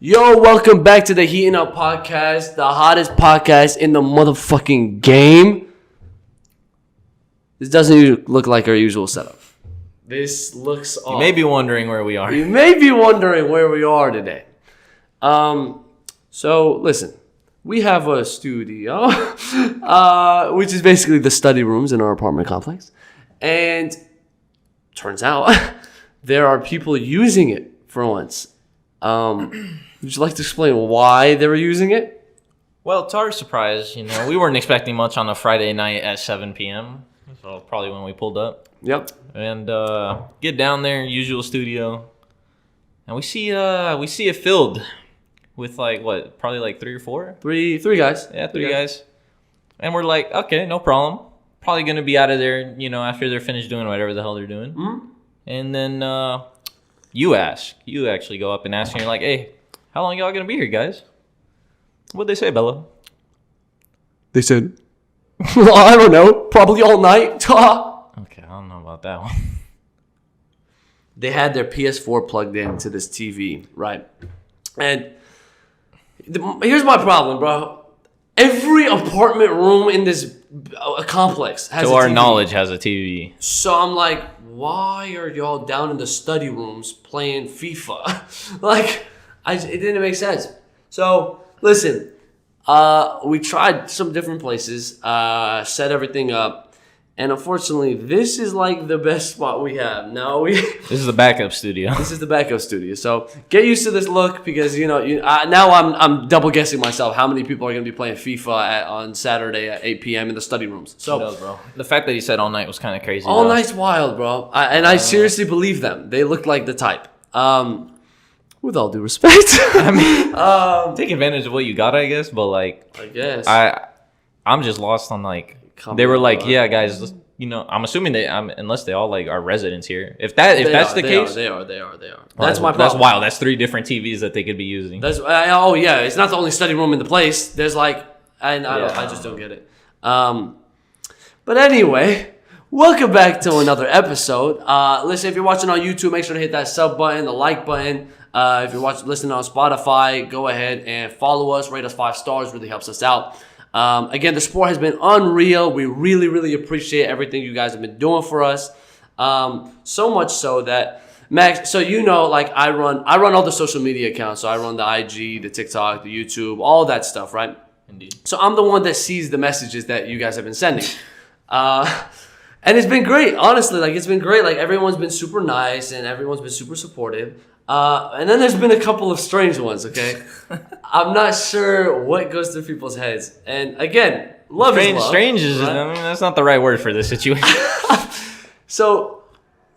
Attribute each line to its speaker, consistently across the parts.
Speaker 1: Yo, welcome back to the Heatin Up podcast, the hottest podcast in the motherfucking game. This doesn't look like our usual setup. This looks off.
Speaker 2: You may be wondering where we are.
Speaker 1: You may be wondering where we are today. So listen, we have a studio, which is basically the study rooms in our apartment complex, and turns out there are people using it for once. Would you like to explain why they were using it?
Speaker 2: Well, to our surprise, we weren't expecting much on a Friday night at 7 p.m. So probably when we pulled up.
Speaker 1: Yep.
Speaker 2: And get down there, usual studio, and we see it filled with probably three or four.
Speaker 1: Three guys.
Speaker 2: Yeah, three guys. And we're like, okay, no problem. Probably gonna be out of there, after they're finished doing whatever the hell they're doing. Mm-hmm. And then you actually go up and ask, and you're like, hey, how long y'all gonna be here, guys? What'd they say, Bello?
Speaker 1: They said, I don't know, probably all night.
Speaker 2: Okay, I don't know about that one.
Speaker 1: They had their PS4 plugged into this TV, right? And here's my problem, bro. Every apartment room in this complex has
Speaker 2: to
Speaker 1: a
Speaker 2: our
Speaker 1: TV.
Speaker 2: Knowledge, has a TV.
Speaker 1: So I'm like, why are y'all down in the study rooms playing FIFA? It didn't make sense. So listen, we tried some different places, set everything up, and unfortunately, this is the best spot we have.
Speaker 2: This is the backup studio.
Speaker 1: This is the backup studio. So get used to this look because now I'm double guessing myself how many people are going to be playing FIFA on Saturday at 8 p.m. in the study rooms. So
Speaker 2: knows, bro. The fact that he said all night was kind of crazy.
Speaker 1: All night's wild, bro. I seriously believe them. They look like the type. With all due respect,
Speaker 2: I mean, take advantage of what you got, I guess. But I
Speaker 1: guess
Speaker 2: I'm just lost on they were yeah, guys. I'm assuming unless they all are residents here. If that's the case,
Speaker 1: they are. That's my problem.
Speaker 2: That's wild. That's 3 different TVs that they could be using.
Speaker 1: That's it's not the only study room in the place. There's I just don't get it. But anyway, welcome back to another episode. Listen, if you're watching on YouTube, make sure to hit that sub button, the like button. If you're listening on Spotify, go ahead and follow us, rate us 5 stars, really helps us out. Again, the support has been unreal. We really, really appreciate everything you guys have been doing for us. So much so that Max, so I run all the social media accounts. So I run the IG, the TikTok, the YouTube, all that stuff, right?
Speaker 2: Indeed.
Speaker 1: So I'm the one that sees the messages that you guys have been sending. And it's been great, honestly. It's been great. Everyone's been super nice and everyone's been super supportive. And then there's been a couple of strange ones, okay? I'm not sure what goes through people's heads. And again, love is love.
Speaker 2: Strange is, right? I mean, that's not the right word for this situation.
Speaker 1: So,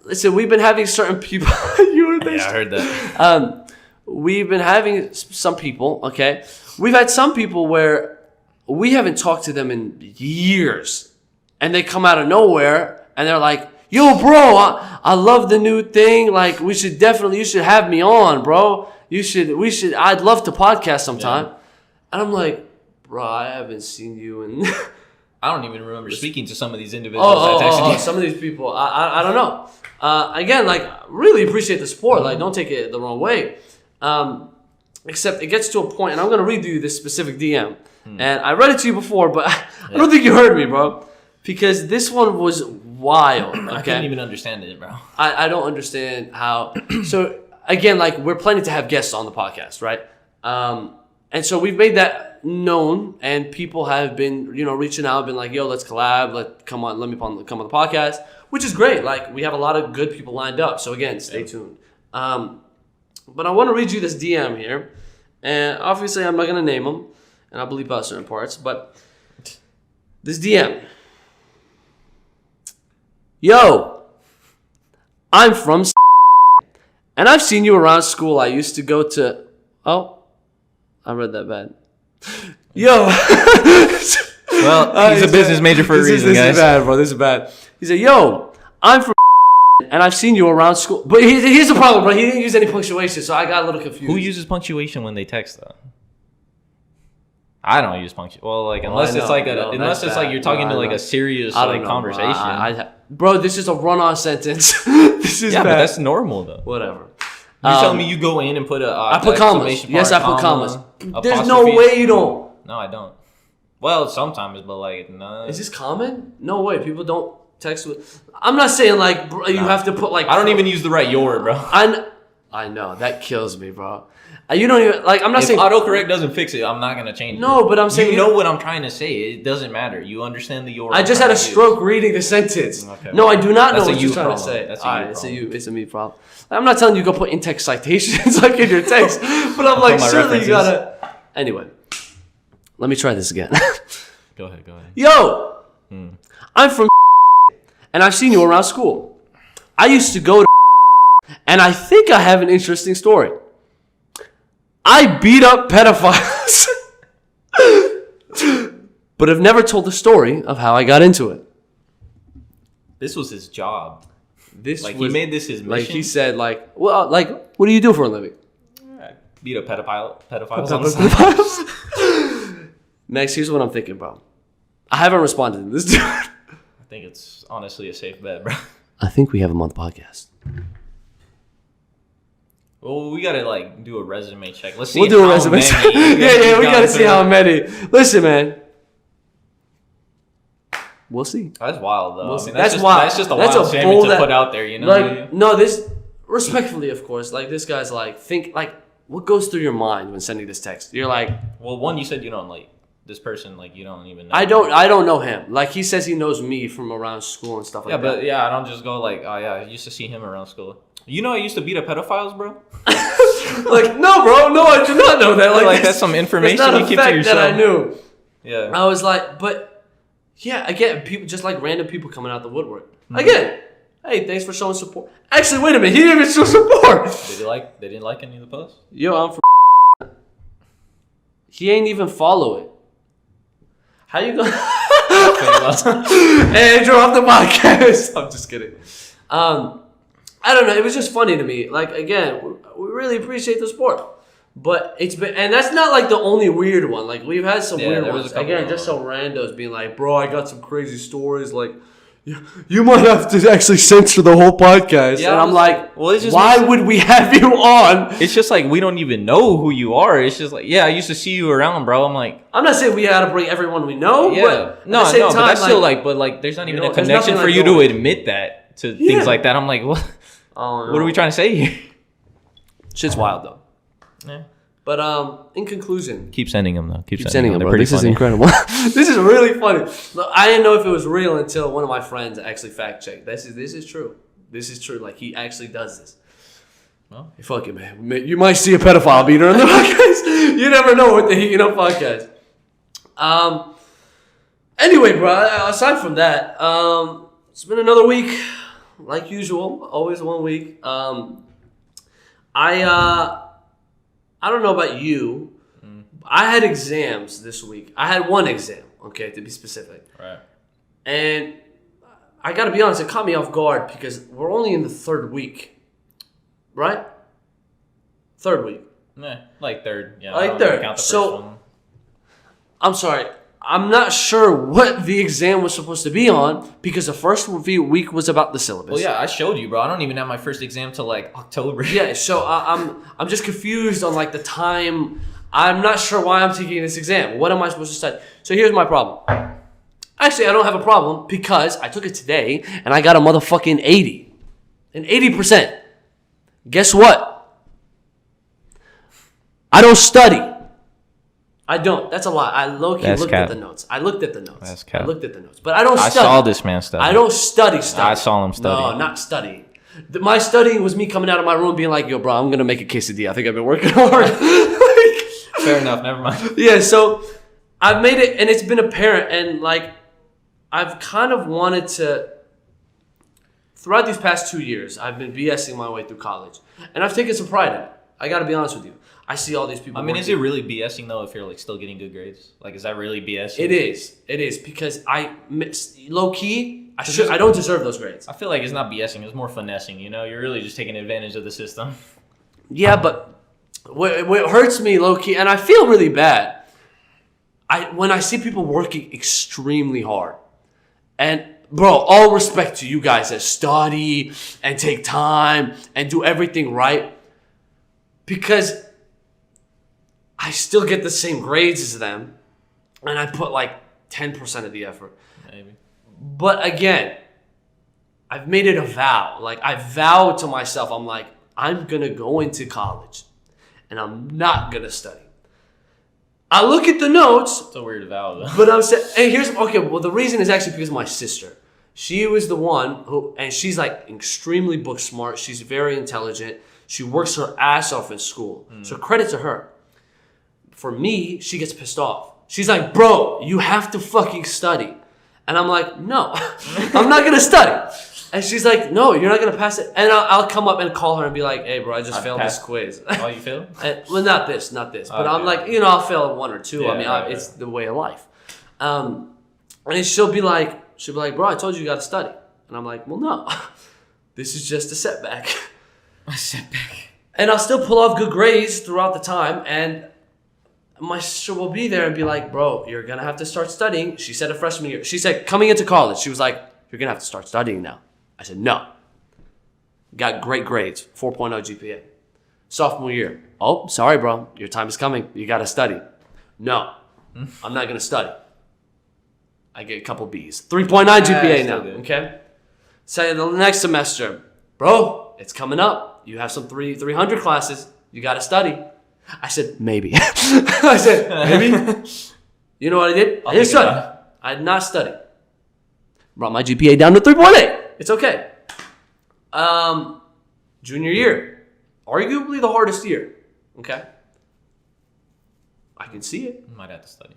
Speaker 1: listen, we've been having certain people. You heard this?
Speaker 2: Yeah, I heard that.
Speaker 1: We've been having some people, okay? We've had some people where we haven't talked to them in years. And they come out of nowhere and they're like, yo, bro, I love the new thing. You should have me on, bro. I'd love to podcast sometime. Yeah. And I'm like, bro, I haven't seen you in...
Speaker 2: I don't even remember speaking to some of these individuals.
Speaker 1: Some of these people, I don't know. Again, really appreciate the support. Don't take it the wrong way. Except it gets to a point, and I'm going to read you this specific DM. And I read it to you before, but I don't think you heard me, bro. Because this one was wild. Okay?
Speaker 2: I couldn't even understand it, bro.
Speaker 1: I don't understand how. So again, we're planning to have guests on the podcast, right? And so we've made that known, and people have been, reaching out, been like, "Yo, let's collab. Let me come on the podcast," which is great. We have a lot of good people lined up. So again, stay tuned. But I want to read you this DM here, and obviously I'm not gonna name them, and I'll bleep out certain parts, but this DM. Yo, I'm from and I've seen you around school. I used to go to... Oh, I read that bad. Yo.
Speaker 2: Well, he's a business major for a reason, guys. This
Speaker 1: is bad, bro. This is bad. He said, yo, I'm from and I've seen you around school. But here's the problem, bro. He didn't use any punctuation, so I got a little confused.
Speaker 2: Who uses punctuation when they text, though? I don't use punctuation. Well, unless it's you're talking to a serious conversation.
Speaker 1: Bro, this is a run-on sentence. This is bad.
Speaker 2: But that's normal though.
Speaker 1: Whatever.
Speaker 2: You telling me you go in and put a
Speaker 1: I put commas. Yes, I put commas. There's no way you don't.
Speaker 2: No, I don't. Well, sometimes, but like, no.
Speaker 1: Is this common? No way. People don't text with. I'm not saying like you have to put like.
Speaker 2: I don't even use the right your, bro.
Speaker 1: I know that kills me, bro. You don't even like. I'm not saying
Speaker 2: autocorrect doesn't fix it. I'm not gonna change it.
Speaker 1: No, but I'm saying
Speaker 2: you know what I'm trying to say. It doesn't matter. You understand the your.
Speaker 1: I just had a stroke reading the sentence. Okay, no, I do not know what you're trying to say.
Speaker 2: That's
Speaker 1: it's a me problem. I'm not telling you to go put in-text citations like in your text, but I'm like, certainly you gotta. Anyway, let me try this again.
Speaker 2: Go ahead.
Speaker 1: Yo, I'm from and I've seen you around school. I used to go to and I think I have an interesting story. I beat up pedophiles, but have never told the story of how I got into it.
Speaker 2: This was his job.
Speaker 1: He
Speaker 2: made this his mission.
Speaker 1: Like he said, what do you do for a living?
Speaker 2: Beat up pedophiles.
Speaker 1: Next, here's what I'm thinking about. I haven't responded to this dude.
Speaker 2: I think it's honestly a safe bet, bro.
Speaker 1: I think we have him on the podcast.
Speaker 2: Well, we gotta do a resume check. Let's see.
Speaker 1: We'll do a resume check. Yeah, we gotta see how many. Listen, man. We'll see.
Speaker 2: That's wild, though.
Speaker 1: We'll see. That's wild.
Speaker 2: That's just a wild statement to put out there, you know?
Speaker 1: No, this respectfully, of course. This guy's what goes through your mind when sending this text? You're like,
Speaker 2: well, one, you said you don't this person, you don't even know.
Speaker 1: I don't know him. He says he knows me from around school and stuff like that.
Speaker 2: Yeah, but I don't just go oh yeah, I used to see him around school. You know I used to beat up pedophiles, bro?
Speaker 1: No, bro. No, I do not know that.
Speaker 2: That's some information
Speaker 1: you
Speaker 2: keep to yourself.
Speaker 1: That I knew.
Speaker 2: Yeah.
Speaker 1: I was again, people just random people coming out the woodwork. Mm-hmm. Again, hey, thanks for showing support. Actually, wait a minute. He didn't even show support.
Speaker 2: They didn't like any of the posts?
Speaker 1: Yo, I'm from He ain't even follow it. How you going? Hey, drop the podcast. I'm just kidding. I don't know. It was just funny to me. Again, we really appreciate the support. But it's been, and that's not the only weird one. We've had some weird ones. Again, just some randos being bro, I got some crazy stories. You might have to actually censor the whole podcast. Yeah, and I'm why would we have you on?
Speaker 2: It's just we don't even know who you are. It's just I used to see you around, bro.
Speaker 1: I'm not saying we had to bring everyone we know.
Speaker 2: Yeah.
Speaker 1: But
Speaker 2: no, but that's still but there's not even a connection for you to admit that to things like that. I'm what? Oh, no. What are we trying to say here?
Speaker 1: Shit's wild though.
Speaker 2: Yeah.
Speaker 1: But in conclusion,
Speaker 2: keep sending them though. Keep
Speaker 1: sending them, bro. This
Speaker 2: funny.
Speaker 1: Is incredible. This is really funny. Look, I didn't know if it was real until one of my friends actually fact checked. This is true. This is true. He actually does this. Well, fuck it, man. You might see a pedophile beater on the podcast. You never know with the Heating Up podcast. Anyway, bro. Aside from that, it's been another week, like usual. Always 1 week. I don't know about you. I had exams this week. I had one exam, okay, to be specific.
Speaker 2: Right.
Speaker 1: And I got to be honest, it caught me off guard because we're only in the third week. Right? Third week.
Speaker 2: Third. Yeah.
Speaker 1: Third.
Speaker 2: Count the
Speaker 1: so,
Speaker 2: first one.
Speaker 1: I'm sorry. I'm not sure what the exam was supposed to be on because the first week was about the syllabus.
Speaker 2: Well, yeah, I showed you, bro. I don't even have my first exam till October.
Speaker 1: Yeah, so I'm just confused on the time. I'm not sure why I'm taking this exam. What am I supposed to study? So here's my problem. Actually, I don't have a problem because I took it today and I got a motherfucking 80. An 80%. Guess what? I don't study. I don't. That's a lie. I low-key looked at the notes. That's cap. I looked at the notes. But I don't study.
Speaker 2: I saw this man study.
Speaker 1: I don't study.
Speaker 2: I saw him study.
Speaker 1: No, not studying. My studying was me coming out of my room being yo, bro, I'm going to make a quesadilla. I think I've been working hard.
Speaker 2: Fair enough. Never mind.
Speaker 1: Yeah, so I've made it, and it's been apparent. And, I've kind of wanted to... Throughout these past 2 years, I've been BSing my way through college. And I've taken some pride in it. I got to be honest with you. I see all these people.
Speaker 2: Is it really BSing though if you're still getting good grades? Is that really BSing?
Speaker 1: It is because low key. I don't deserve those grades.
Speaker 2: I feel it's not BSing. It's more finessing. You're really just taking advantage of the system.
Speaker 1: Yeah, but what hurts me low key, and I feel really bad. When I see people working extremely hard, and bro, all respect to you guys that study and take time and do everything right. because I still get the same grades as them, and I put like 10% of the effort.
Speaker 2: Maybe.
Speaker 1: But again, I've made it a vow. Like, I vow to myself, I'm like, I'm going to go into college, and I'm not going to study. I look at the notes.
Speaker 2: It's a weird vow, though.
Speaker 1: But I'm saying, well, the reason is actually because of my sister. She was the one who, and she's like extremely book smart. She's very intelligent. She works her ass off in school. So credit to her. For me, she gets pissed off. She's like, bro, you have to fucking study. And I'm like, no, I'm not going to study. And she's like, no, you're not going to pass it. And I'll come up and call her and be like, hey, bro, I just failed this quiz.
Speaker 2: Oh, you failed?
Speaker 1: Well, not this. But I'm like, I'll fail one or two.
Speaker 2: Yeah,
Speaker 1: it's the way of life. And she'll be like, bro, I told you got to study. And I'm like, well, no, this is just a setback.
Speaker 2: A setback.
Speaker 1: And I'll still pull off good grades throughout the time. And my sister will be there and be like, bro, you're going to have to start studying. She said a freshman year. She said, coming into college, she was like, you're going to have to start studying now. I said, no. Got great grades, 4.0 GPA. Sophomore year, oh, sorry, bro. Your time is coming. You got to study. No, I'm not going to study. I get a couple B's. 3.9 GPA now, okay? So the next semester, bro, it's coming up. You have some 300 classes. You got to study. I said, maybe. I said, maybe. You know what I did? I didn't study. I did not study. Brought my GPA down to 3.8. It's okay. Junior year, arguably the hardest year. Okay? I can see it.
Speaker 2: Might have to study.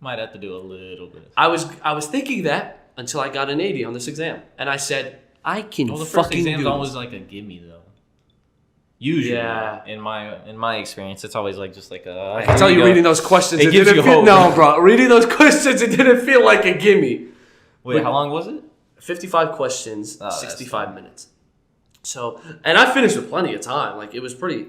Speaker 2: Might have to do a little bit.
Speaker 1: I was thinking that until I got an 80 on this exam. And I said, I can
Speaker 2: the
Speaker 1: fucking
Speaker 2: first exam's
Speaker 1: do
Speaker 2: always
Speaker 1: this.
Speaker 2: like a gimme, though. Usually,
Speaker 1: yeah.
Speaker 2: in my experience, it's always like just like a.
Speaker 1: I can tell you reading those questions,
Speaker 2: it gives you hope.
Speaker 1: No, bro. Reading those questions, it didn't feel like a gimme.
Speaker 2: Wait, how long was it?
Speaker 1: 55 questions, 65 minutes. So, and I finished with plenty of time. Like, it was pretty...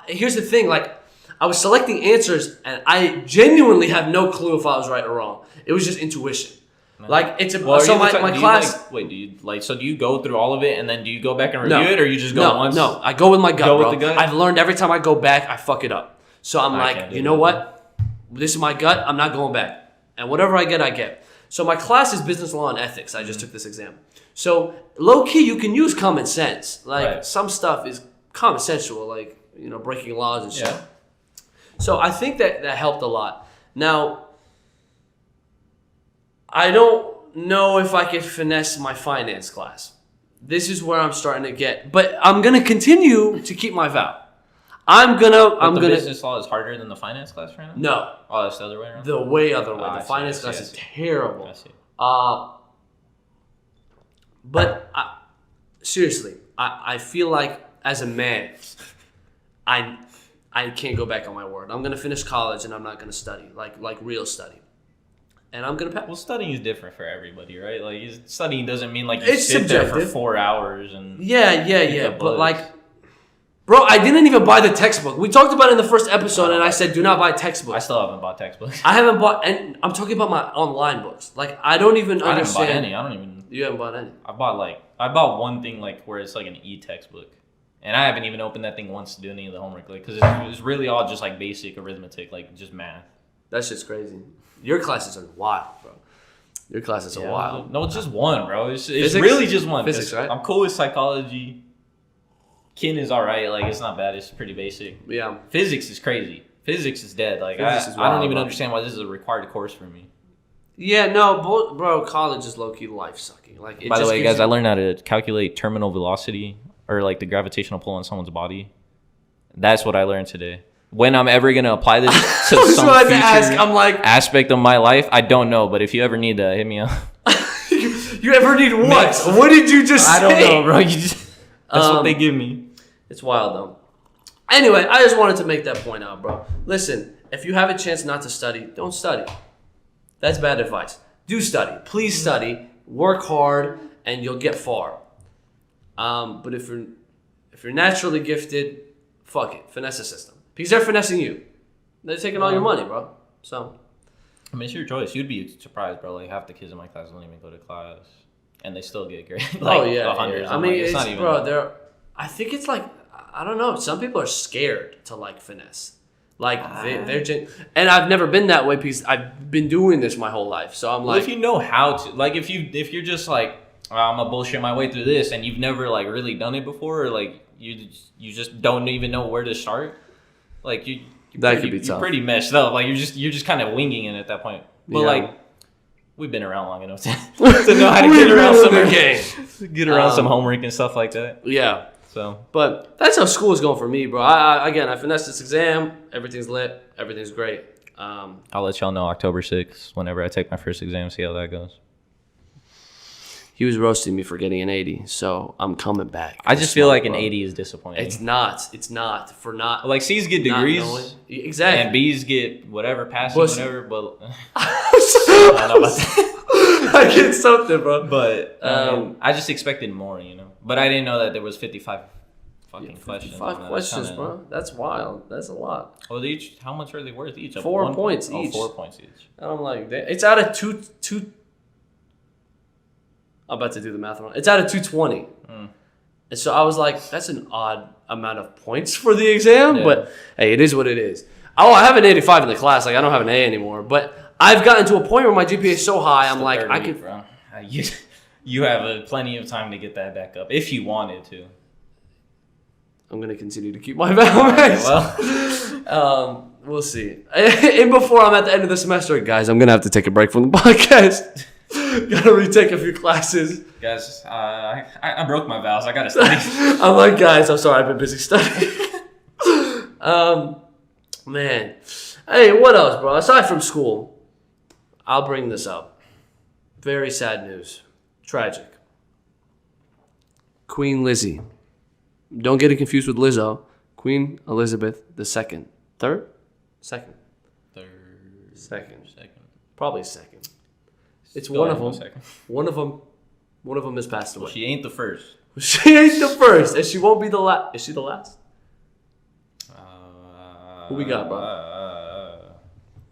Speaker 1: here's the thing. Like, I was selecting answers, and I genuinely have no clue if I was right or wrong. It was just intuition. Like, it's a...
Speaker 2: Well,
Speaker 1: so my class...
Speaker 2: do you go through all of it, and then do you go back and review it, or you just go once?
Speaker 1: No, I go with my gut,
Speaker 2: Go
Speaker 1: bro.
Speaker 2: with the gut?
Speaker 1: I've learned every time I go back, I fuck it up. So I'm like, you know what? This is my gut. I'm not going back. And whatever I get, I get. So my class is business law and ethics. I just took this exam. So low key, you can use common sense. Like some stuff is common sensual, like breaking laws and shit. Yeah. So I think that helped a lot. Now, I don't know if I can finesse my finance class. This is where I'm starting to get, but I'm gonna continue to keep my vow. I'm gonna.
Speaker 2: Business law is harder than the finance class right now?
Speaker 1: No.
Speaker 2: Oh, that's the other way around?
Speaker 1: The way other way. The finance class is terrible.
Speaker 2: I see.
Speaker 1: But seriously, I feel like as a man, I can't go back on my word. I'm gonna finish college and I'm not gonna study like real study. And I'm gonna pass.
Speaker 2: Well, studying is different for everybody, right? Like studying doesn't mean like you
Speaker 1: it's
Speaker 2: sit
Speaker 1: subjective.
Speaker 2: there for 4 hours and
Speaker 1: yeah. But like. Bro, I didn't even buy the textbook. We talked about it in the first episode, and I said, do not buy textbooks.
Speaker 2: I still haven't bought textbooks.
Speaker 1: I haven't bought, and I'm talking about my online books. Like, I don't even understand.
Speaker 2: I haven't bought any. I don't even.
Speaker 1: You haven't bought any?
Speaker 2: I bought one thing like where it's like an e-textbook. And I haven't even opened that thing once to do any of the homework. Like, because it's really all just like basic arithmetic, like just math.
Speaker 1: That's just crazy. Your classes are wild, bro. Your classes are wild.
Speaker 2: No, it's just one, bro. It's really just one.
Speaker 1: Physics, right?
Speaker 2: I'm cool with psychology. Kin is alright, like it's not bad, it's pretty basic.
Speaker 1: Yeah.
Speaker 2: Physics is crazy. Physics is dead. Like I don't even understand why this is a required course for me.
Speaker 1: Yeah, no, bro, college is low-key life-sucking. Like,
Speaker 2: by the way, guys, I learned how to calculate terminal velocity or like the gravitational pull on someone's body. That's what I learned today. When I'm ever gonna apply this to some future aspect of my life, I don't know, but if you ever need that, hit me up.
Speaker 1: You ever need what? What did you just say?
Speaker 2: I don't know, bro. That's what they give me.
Speaker 1: It's wild, though. Anyway, I just wanted to make that point out, bro. Listen, if you have a chance not to study, don't study. That's bad advice. Do study. Please study. Work hard, and you'll get far. But if you're naturally gifted, fuck it. Finesse the system. Because they're finessing you. They're taking all your money, bro. So.
Speaker 2: I mean, it's your choice. You'd be surprised, bro. Like, half the kids in my class don't even go to class. And they still get great. Like,
Speaker 1: hundreds. I mean,
Speaker 2: it's not even
Speaker 1: bro. I think it's like I don't know. Some people are scared to like finesse. Like and I've never been that way because I've been doing this my whole life. So I'm like,
Speaker 2: if you know how to, like, if you're just like, I'm gonna bullshit my way through this, and you've never like really done it before, or like you just don't even know where to start, like you're pretty messed up. Like you're just kind of winging it at that point. But like, we've been around long enough to know how to get around some homework and stuff like that.
Speaker 1: Yeah.
Speaker 2: So,
Speaker 1: but that's how school is going for me, bro. I finessed this exam. Everything's lit. Everything's great.
Speaker 2: I'll let y'all know October 6th, whenever I take my first exam, see how that goes.
Speaker 1: He was roasting me for getting an 80, so I'm coming back.
Speaker 2: I just feel like an 80 is disappointing.
Speaker 1: It's not. It's not. For not.
Speaker 2: Like, C's get degrees.
Speaker 1: Exactly.
Speaker 2: And B's get whatever, passing, whatever, but...
Speaker 1: I don't know about that. I get something, bro.
Speaker 2: But I just expected more, you know. But I didn't know that there was 55 fucking questions.
Speaker 1: 55 questions, bro. That's wild. That's a lot.
Speaker 2: Well, how much are they worth each?
Speaker 1: 4 points each.
Speaker 2: 4 points each.
Speaker 1: And I'm like, it's out of two. I'm about to do the math wrong. It's out of 220. And so I was like, that's an odd amount of points for the exam. But hey, it is what it is. Oh, I have an 85 in the class. Like, I don't have an A anymore. But I've gotten to a point where my GPA is so high, I'm like, I could...
Speaker 2: Bro. You have plenty of time to get that back up if you wanted to.
Speaker 1: I'm going to continue to keep my balance. Well, we'll see. And before I'm at the end of the semester, guys, I'm going to have to take a break from the podcast. Got to retake a few classes.
Speaker 2: Guys, I broke my vows. I got to study.
Speaker 1: I'm like, guys, I'm sorry. I've been busy studying. Man. Hey, what else, bro? Aside from school, I'll bring this up. Very sad news. Tragic. Queen Lizzie. Don't get it confused with Lizzo. Queen Elizabeth II. Third? Second. Second. Probably second. It's one of them. One of them has passed away.
Speaker 2: Well, she ain't the first.
Speaker 1: She ain't the first, and she won't be the last. Is she the last? Who we got, bro?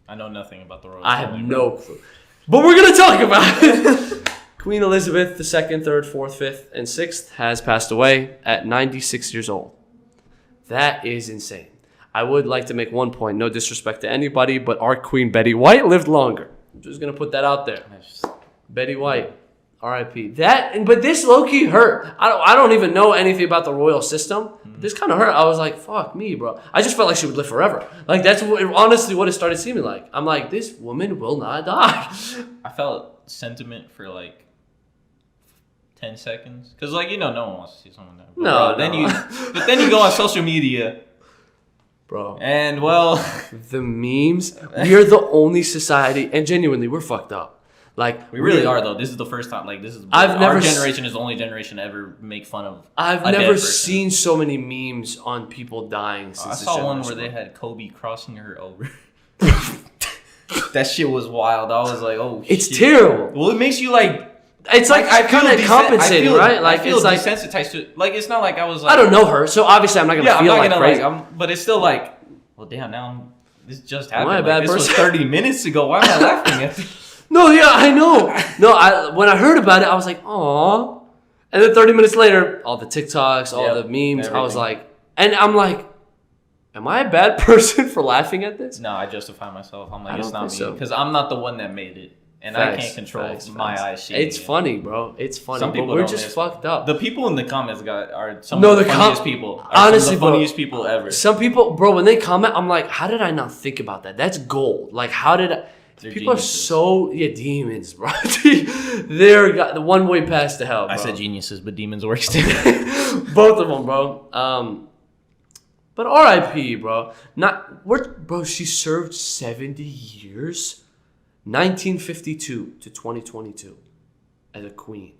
Speaker 2: I know nothing about the royal.
Speaker 1: I have no clue. But we're gonna talk about it. Queen Elizabeth II, 3rd, 4th, 5th, and 6th has passed away at 96 years old. That is insane. I would like to make one point, no disrespect to anybody, but our Queen Betty White lived longer. I'm just gonna put that out there. Betty White, R.I.P. But this low-key hurt. I don't even know anything about the royal system. But this kind of hurt. I was like, fuck me, bro. I just felt like she would live forever. Like, that's honestly what it started seeming like. I'm like, this woman will not die.
Speaker 2: I felt sentiment for like 10 seconds. Because, like, no one wants to see someone die.
Speaker 1: No.
Speaker 2: But then you go on social media.
Speaker 1: Bro.
Speaker 2: And, well...
Speaker 1: the memes. We are the only society, and genuinely, we're fucked up. Like,
Speaker 2: we really are, though. This is the first time. Like, our generation is the only generation to ever make fun of.
Speaker 1: I've never seen so many memes on people dying since
Speaker 2: I saw one where they had Kobe crossing her over. That shit was wild. I was like, oh,
Speaker 1: it's shit. Terrible.
Speaker 2: Well, it makes you like.
Speaker 1: It's like I kind of compensating, right? Like,
Speaker 2: I feel desensitized to it. Like, it's not like I was like.
Speaker 1: I don't know her, so obviously I'm not gonna feel like crazy.
Speaker 2: But it's still like, well, damn, now this just happened.
Speaker 1: Am I a bad person?
Speaker 2: This was 30 minutes ago. Why am I laughing at this?
Speaker 1: No, yeah, I know. No, when I heard about it, I was like, aw. And then 30 minutes later, all the TikToks, all the memes, everything. I was like, and I'm like, am I a bad person for laughing at this?
Speaker 2: No, I justify myself. I'm like, it's not me. Because I'm not the one that made it. And I can't control my eyes seeing
Speaker 1: It's funny, bro. It's funny.
Speaker 2: Some people
Speaker 1: but we're just fucked up.
Speaker 2: The people in the comments are some of the funniest people.
Speaker 1: Honestly,
Speaker 2: some of the funniest people ever.
Speaker 1: Some people, bro, when they comment, I'm like, how did I not think about that? That's gold. Like, how did I... People geniuses. Are so demons, bro. They're got the one way pass to hell, bro.
Speaker 2: I said geniuses, but demons works too.
Speaker 1: Both of them, bro. But R.I.P., bro. Bro. She served 70 years, 1952 to 2022, as a queen.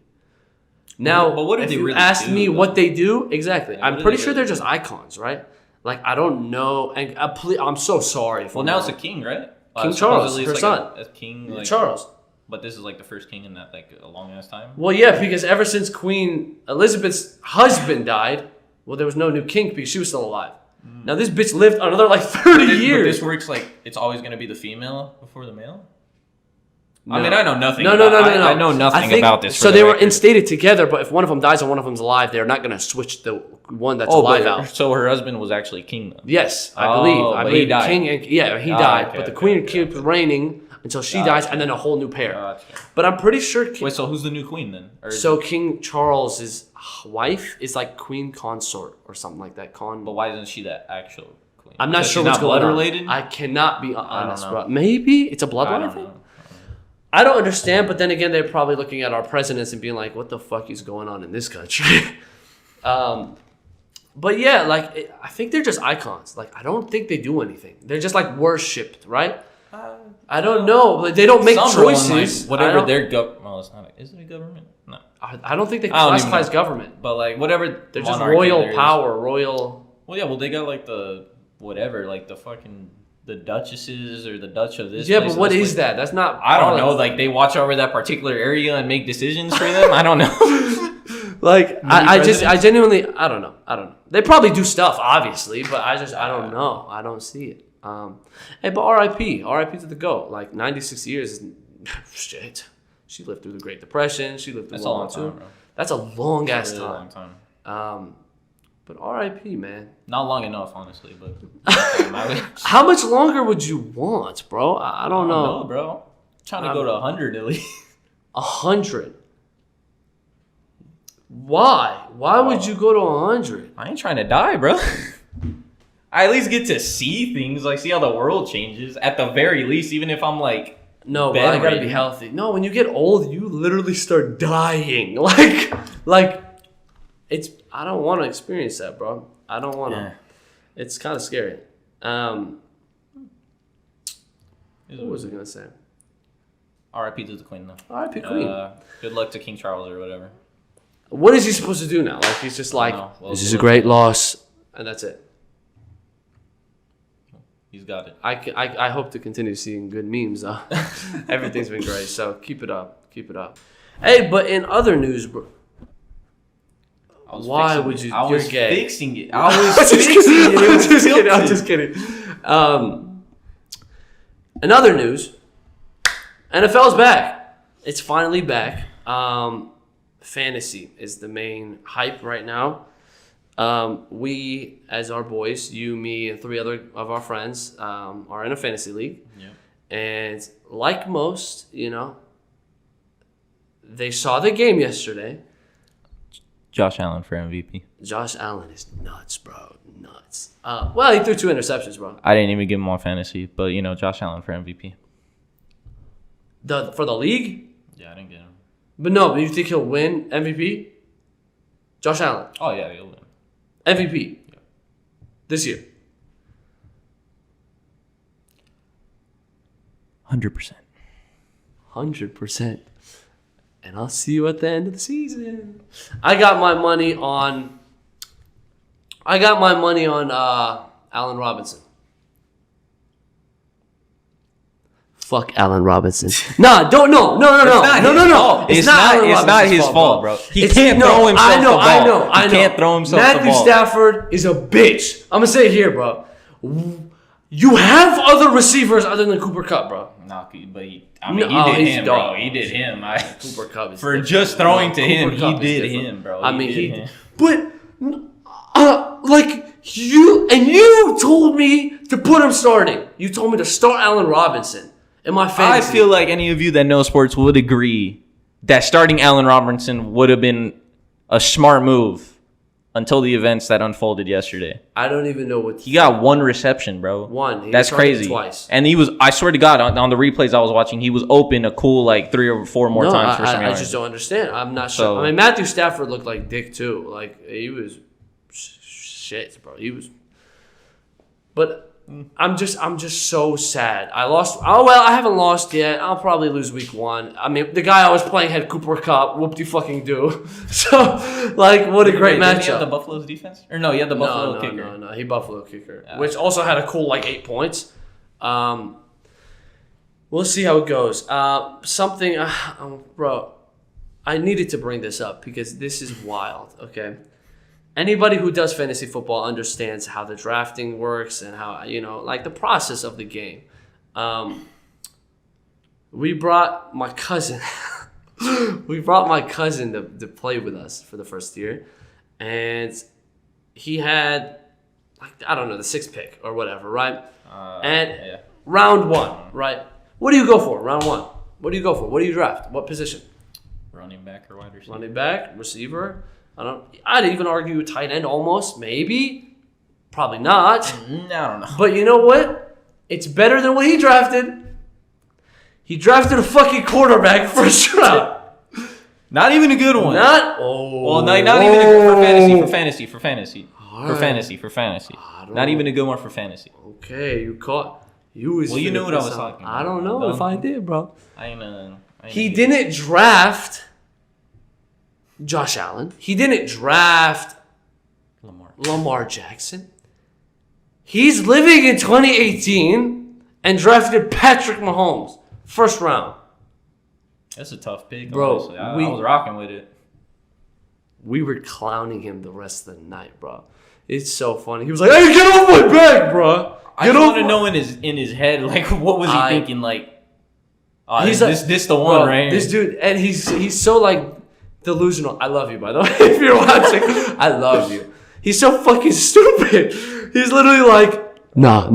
Speaker 1: Now, but what did if they you really ask do, me though? What they do exactly, yeah, I'm pretty sure they're just icons, right? Like I don't know, and I'm so sorry.
Speaker 2: Well, now it's a king, right?
Speaker 1: King Charles, her son.
Speaker 2: A king,
Speaker 1: Charles.
Speaker 2: But this is like the first king in that like a long ass time.
Speaker 1: Well, yeah, because ever since Queen Elizabeth's husband died, well, there was no new king because she was still alive. Now this bitch lived another like 30 years.
Speaker 2: But this works like it's always gonna be the female before the male.
Speaker 1: No.
Speaker 2: I mean, I know nothing.
Speaker 1: No.
Speaker 2: I know nothing about this.
Speaker 1: So they were instated together, but if one of them dies and one of them's alive, they're not gonna switch the one that's alive out.
Speaker 2: So her husband was actually king, though.
Speaker 1: Yes, I believe. I believe
Speaker 2: he died.
Speaker 1: King. He died,
Speaker 2: okay,
Speaker 1: but the queen keeps reigning until she dies, and then a whole new pair. But I'm pretty sure.
Speaker 2: Wait, so who's the new queen then?
Speaker 1: So King Charles's wife is like queen consort or something like that.
Speaker 2: But why isn't she the actual queen?
Speaker 1: I'm not sure what's going on.
Speaker 2: Blood related?
Speaker 1: I cannot be honest, bro. Maybe it's a bloodline thing.
Speaker 2: know.
Speaker 1: I don't understand, but then again, they're probably looking at our presidents and being like, "What the fuck is going on in this country?" But yeah, like I think they're just icons. Like I don't think they do anything. They're just like worshipped, right? I don't know. Like, they don't make choices.
Speaker 2: Like, whatever their well, it's not. Is it a government? No.
Speaker 1: I don't think they classify as government.
Speaker 2: But like whatever,
Speaker 1: they're just royal power, royal.
Speaker 2: Well, yeah. Well, they got like the whatever, like the fucking. The duchesses or the Dutch of this.
Speaker 1: Yeah, but what is that? That's not.
Speaker 2: I don't know. Like they watch over that particular area and make decisions for them. I don't know.
Speaker 1: Like I genuinely, I don't know. They probably do stuff, obviously, but I don't know. I don't see it. Hey, but R.I.P. to the GOAT. Like 96 years, shit. She lived through the Great Depression. She lived through World War II. That's a long ass time.
Speaker 2: Long time.
Speaker 1: But R.I.P. man.
Speaker 2: Not long enough, honestly. But
Speaker 1: how much longer would you want, bro? I don't know,
Speaker 2: bro. I'm trying to go to 100 at least.
Speaker 1: 100. Why? Why would you go to 100?
Speaker 2: I ain't trying to die, bro. I at least get to see things, like see how the world changes. At the very least, even if I'm like,
Speaker 1: no, but I gotta be healthy. No, when you get old, you literally start dying. Like it's. I don't want to experience that, bro. I don't want to. Yeah. It's kind of scary. What was I gonna say?
Speaker 2: R.I.P. to the Queen, though.
Speaker 1: R.I.P. Queen.
Speaker 2: Good luck to King Charles or whatever.
Speaker 1: What is he supposed to do now? Like he's just like, this is a great loss, and that's it.
Speaker 2: He's got it.
Speaker 1: I hope to continue seeing good memes. Everything's been great, so keep it up. Hey, but in other news, bro. Why would you?
Speaker 2: I was
Speaker 1: gay.
Speaker 2: fixing it. I was fixing it.
Speaker 1: I'm just kidding. In other news, NFL's back. It's finally back. Fantasy is the main hype right now. We, as our boys, you, me, and 3 other of our friends, are in a fantasy league. Yeah. And like most, they saw the game yesterday.
Speaker 2: Josh Allen for MVP.
Speaker 1: Josh Allen is nuts, bro. Nuts. Well, he threw 2 interceptions, bro.
Speaker 2: I didn't even give him on fantasy, but Josh Allen for MVP.
Speaker 1: For the league?
Speaker 2: Yeah, I didn't get him.
Speaker 1: But you think he'll win MVP? Josh Allen.
Speaker 2: Oh yeah, he'll win.
Speaker 1: MVP. Yeah. This year.
Speaker 2: 100%.
Speaker 1: 100%. And I'll see you at the end of the season. I got my money on Allen Robinson. Fuck Allen Robinson. No. It's
Speaker 2: not his fault, bro. He can't throw himself the ball. I know. He can't throw himself the ball.
Speaker 1: Matthew Stafford is a bitch. I'm gonna say it here, bro. You have other receivers other than Cooper Kupp, bro.
Speaker 2: No, but he did him, bro. He did him.
Speaker 1: Cooper Kupp is
Speaker 2: for just throwing to him. He did him, bro.
Speaker 1: But you told me to put him starting. You told me to start Allen Robinson in my fantasy.
Speaker 2: I feel like any of you that know sports would agree that starting Allen Robinson would have been a smart move. Until the events that unfolded yesterday.
Speaker 1: I don't even know what...
Speaker 2: He got 1 reception, bro.
Speaker 1: 1.
Speaker 2: That's crazy.
Speaker 1: Twice.
Speaker 2: And he was... I swear to God, on the replays I was watching, he was open a cool, 3 or 4 more times for some yards.
Speaker 1: I just don't understand. I'm not sure. I mean, Matthew Stafford looked like dick, too. Like, he was... Shit, bro. He was... But... I'm just so sad. I lost. Oh well, I haven't lost yet. I'll probably lose week 1. I mean, the guy I was playing had Cooper Kupp. Whoop-de-fucking-do. So, what a great matchup. Did he
Speaker 2: have the Buffalo's defense? Or no, he had the Buffalo kicker.
Speaker 1: No, he Buffalo kicker, which also had a cool 8 points. We'll see how it goes. Bro, I needed to bring this up because this is wild. Okay. Anybody who does fantasy football understands how the drafting works and how, the process of the game. we brought my cousin. We brought my cousin to play with us for the first year, and he had, like, I don't know, the 6th pick or whatever, right? Round 1, right? What do you go for? Round 1. What do you go for? What do you draft? What position?
Speaker 2: Running back or wide receiver?
Speaker 1: Running back, receiver. I'd even argue tight end almost, maybe. Probably not.
Speaker 2: I don't know.
Speaker 1: But you know what? It's better than what he drafted. He drafted a fucking quarterback first round.
Speaker 2: Not even a good one.
Speaker 1: Well,
Speaker 2: not even a good for fantasy. Not even a good one for fantasy.
Speaker 1: Okay, you caught. You
Speaker 2: knew what I was talking about.
Speaker 1: I don't know if I did, bro.
Speaker 2: He
Speaker 1: didn't draft Josh Allen. He didn't draft Lamar Jackson. He's living in 2018 and drafted Patrick Mahomes first round.
Speaker 2: That's a tough pick,
Speaker 1: bro.
Speaker 2: Honestly. I was rocking with it.
Speaker 1: We were clowning him the rest of the night, bro. It's so funny. He was like, "Hey, get off my back, bro."
Speaker 2: I want to know in his head, like, what was he thinking? Like,
Speaker 1: he's
Speaker 2: this the one, right?
Speaker 1: This dude, and he's so like delusional. I love you, by the way. If you're watching, I love you. He's so fucking stupid. He's literally like, nah.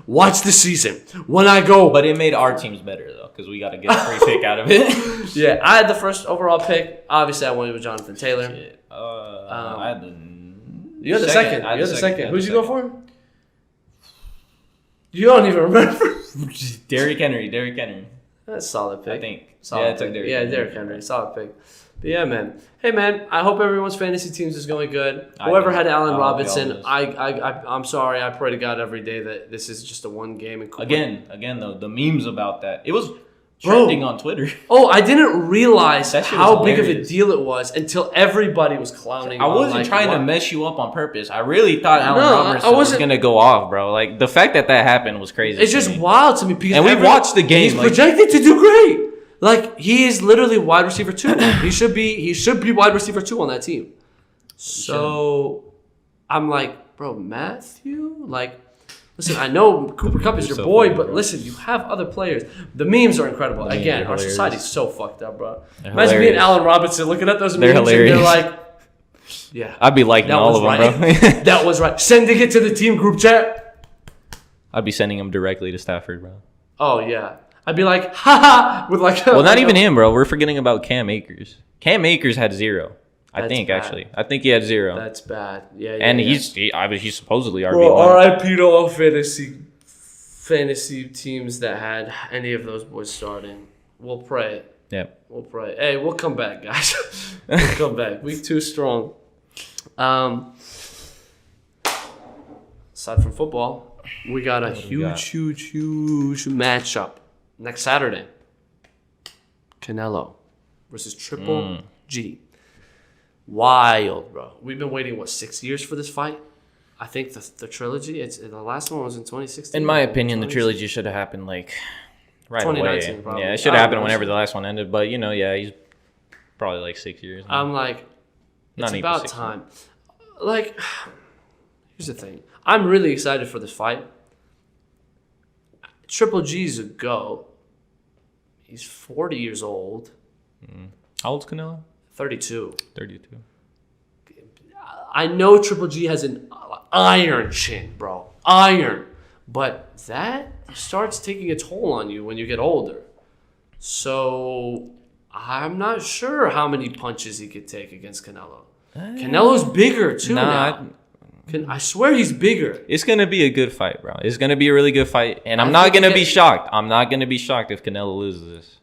Speaker 1: Watch the season. When I go.
Speaker 2: But it made our teams better, though, because we got to get a free pick out of it.
Speaker 1: Yeah, I had the first overall pick. Obviously, I went with Jonathan Taylor.
Speaker 2: I had the...
Speaker 1: You're the second. You're the second. Who'd you go for? You don't even remember.
Speaker 2: Derrick Henry.
Speaker 1: That's a solid pick.
Speaker 2: I think.
Speaker 1: Solid pick. Derrick Henry. Solid pick. But yeah, man. Hey, man. I hope everyone's fantasy teams is going good. Whoever had Allen Robinson, I'm sorry. I pray to God every day that this is just a one game. And
Speaker 2: again, though, the memes about that. It was trending on Twitter.
Speaker 1: Oh, I didn't realize how big of a deal it was until everybody was clowning.
Speaker 2: I wasn't trying to mess you up on purpose. I really thought Allen Robinson was going to go off, bro. Like, the fact that happened was crazy.
Speaker 1: It's just wild to me. Because
Speaker 2: we watched the game.
Speaker 1: He's projected to do great. Like, he is literally wide receiver 2. He should be wide receiver 2 on that team. So I'm like, bro, Matthew? Like, listen, I know Cooper Kupp is your boy, but listen, you have other players. The memes are incredible. Again, our society's so fucked up, bro. Imagine being Allen Robinson looking at those memes and they're like, yeah.
Speaker 2: I'd be liking all of them, bro.
Speaker 1: That was right. Sending it to the team group chat.
Speaker 2: I'd be sending them directly to Stafford, bro.
Speaker 1: Oh, yeah. I'd be like, haha, with like...
Speaker 2: Well, not even him, bro. We're forgetting about Cam Akers. Cam Akers had 0. I think he had 0.
Speaker 1: That's bad. Yeah.
Speaker 2: And he's supposedly RB1.
Speaker 1: Bro, RIP to all fantasy teams that had any of those boys starting. We'll pray.
Speaker 2: Yeah.
Speaker 1: We'll pray. Hey, we'll come back, guys. We'll come back. Week 2 strong. Aside from football, we got a huge matchup next Saturday. Canelo versus Triple G. Wild, bro. We've been waiting, 6 years for this fight? I think the trilogy, the last one was in 2016.
Speaker 2: In my opinion, the trilogy should have happened right
Speaker 1: 2019,
Speaker 2: away.
Speaker 1: probably.
Speaker 2: Yeah, it should have happened whenever the last one ended. But, he's probably 6 years.
Speaker 1: I'm like, it's about time. Like, here's the thing. I'm really excited for this fight. Triple G's a go. He's 40 years old.
Speaker 2: How old's Canelo?
Speaker 1: 32.
Speaker 2: 32.
Speaker 1: I know Triple G has an iron chin, bro. Iron. But that starts taking a toll on you when you get older. So I'm not sure how many punches he could take against Canelo. Canelo's bigger too now. I swear he's bigger.
Speaker 2: It's going to be a good fight, bro. It's going to be a really good fight. And I'm not going to be shocked. I'm not going to be shocked if Canelo loses this.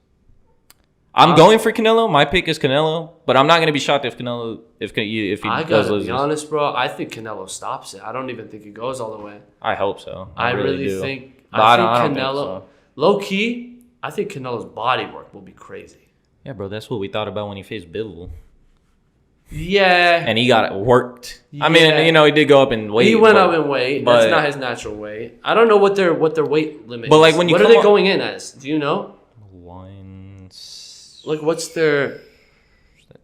Speaker 2: I'm going for Canelo. My pick is Canelo. But I'm not going to be shocked if Canelo, if he does lose.
Speaker 1: To be honest, bro, I think Canelo stops it. I don't even think he goes all the way.
Speaker 2: I hope so.
Speaker 1: I really
Speaker 2: do.
Speaker 1: think
Speaker 2: I think
Speaker 1: Canelo,
Speaker 2: so.
Speaker 1: Low key, I think Canelo's body work will be crazy.
Speaker 2: Yeah, bro, that's what we thought about when he faced Bello.
Speaker 1: Yeah.
Speaker 2: And he got it worked.
Speaker 1: Yeah.
Speaker 2: I mean, he did go up in weight.
Speaker 1: He went up in weight. That's not his natural weight. I don't know what their weight limit is.
Speaker 2: But like when you
Speaker 1: what are they going in as? Do you know? Like what's their...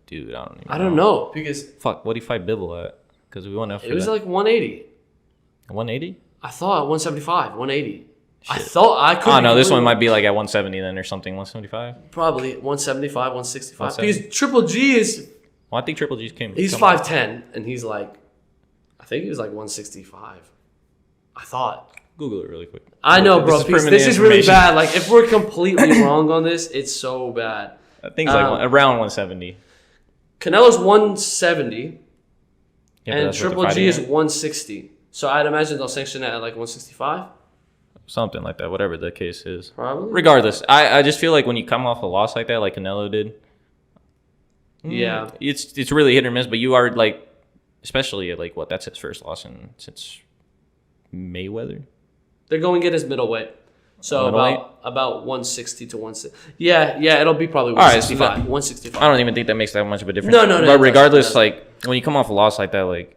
Speaker 2: Dude, I don't even know.
Speaker 1: I don't know because...
Speaker 2: Fuck, what did he fight Bello at? Because we went up for
Speaker 1: It was like 180.
Speaker 2: 180?
Speaker 1: I thought 175, 180. I thought I could.
Speaker 2: Oh no, this one might be like at 170 then or something. 175.
Speaker 1: Probably 175, 165. Because Triple G is.
Speaker 2: Well, I think Triple G's came.
Speaker 1: He's 5'10", and he's like, I think he was like 165. I thought.
Speaker 2: Google it really quick.
Speaker 1: I know, bro. This is really bad. Like, if we're completely wrong on this, it's so bad.
Speaker 2: I think it's like around 170.
Speaker 1: Canelo's 170,
Speaker 2: Yeah,
Speaker 1: and Triple G is 160. So I'd imagine they'll sanction it at like 165.
Speaker 2: Something like that, whatever the case is.
Speaker 1: Probably.
Speaker 2: Regardless, I just feel like when you come off a loss like that, like Canelo did,
Speaker 1: yeah,
Speaker 2: it's really hit or miss. But you are like, especially like that's his first loss since Mayweather.
Speaker 1: They're going to get his middleweight, so about 160 to 160. Yeah, it'll be probably 165.
Speaker 2: All right, so
Speaker 1: 165.
Speaker 2: I don't even think that makes that much of a difference.
Speaker 1: No.
Speaker 2: But regardless, like when you come off a loss like that, like.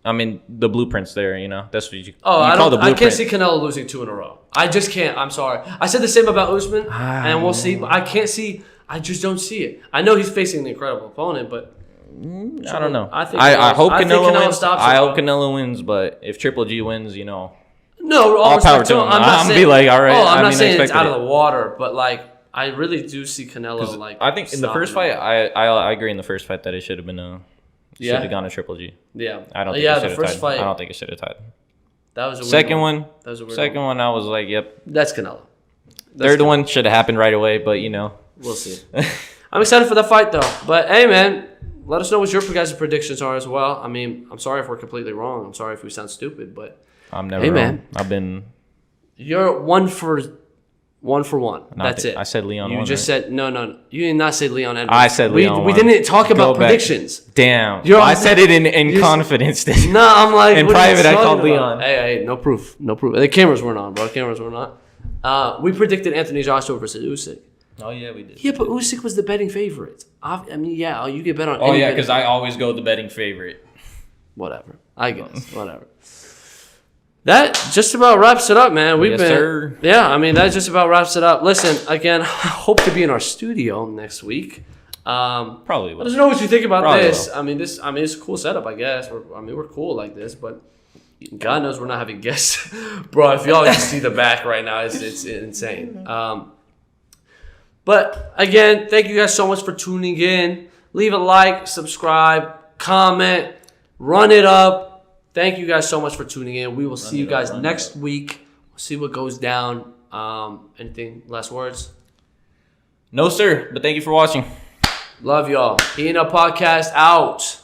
Speaker 2: I mean, the blueprint's there, you know. That's what you call the blueprint.
Speaker 1: I can't see Canelo losing 2 in a row. I just can't. I'm sorry. I said the same about Usman, and we'll see. But I can't see. I just don't see it. I know he's facing an incredible opponent, but
Speaker 2: I don't know.
Speaker 1: I
Speaker 2: hope Canelo wins.
Speaker 1: Stops
Speaker 2: I hope Canelo wins, but if Triple G wins, you know,
Speaker 1: no,
Speaker 2: all power to him. I'm be like, all right.
Speaker 1: I'm not saying it's out of the water, but like I really do see Canelo like.
Speaker 2: I think in the first fight, I agree in the first fight that it should have been should have gone to Triple G.
Speaker 1: Yeah.
Speaker 2: I don't think it should have tied. I don't think it should have tied.
Speaker 1: That was a weird
Speaker 2: second one.
Speaker 1: That was a weird
Speaker 2: second one. I was like, yep.
Speaker 1: That's Canelo.
Speaker 2: Third one should have happened right away, but you know.
Speaker 1: We'll see. I'm excited for the fight though. But hey man, let us know what your guys' predictions are as well. I mean, I'm sorry if we're completely wrong. I'm sorry if we sound stupid, but
Speaker 2: I'm never wrong. Man. I've been
Speaker 1: You're one for one. That's it.
Speaker 2: I said Leon.
Speaker 1: You just said no. You did not say Leon Edwards.
Speaker 2: I said Leon.
Speaker 1: We didn't talk about predictions.
Speaker 2: Damn. I said it in confidence.
Speaker 1: No, I'm like
Speaker 2: in private. I called Leon.
Speaker 1: Hey, no proof. The cameras weren't on, bro. The cameras were not. We predicted Anthony Joshua versus Usyk.
Speaker 2: Oh yeah, we did.
Speaker 1: Yeah, but Usyk was the betting favorite. I mean, yeah, you get bet on.
Speaker 2: Oh yeah, because I always go the betting favorite.
Speaker 1: Whatever. I guess. Whatever. That just about wraps it up, man. Yeah, I mean, that just about wraps it up. Listen, again, I hope to be in our studio next week.
Speaker 2: Probably will.
Speaker 1: Let us know what you think about this. I mean, it's a cool setup, I guess. We're cool like this, but God knows we're not having guests. Bro, if y'all can see the back right now, it's insane. But again, thank you guys so much for tuning in. Leave a like, subscribe, comment, run it up. Thank you guys so much for tuning in. We will see you guys next week. We'll see what goes down. Anything? Last words?
Speaker 2: No, sir. But thank you for watching.
Speaker 1: Love y'all. Heatin' Up Podcast out.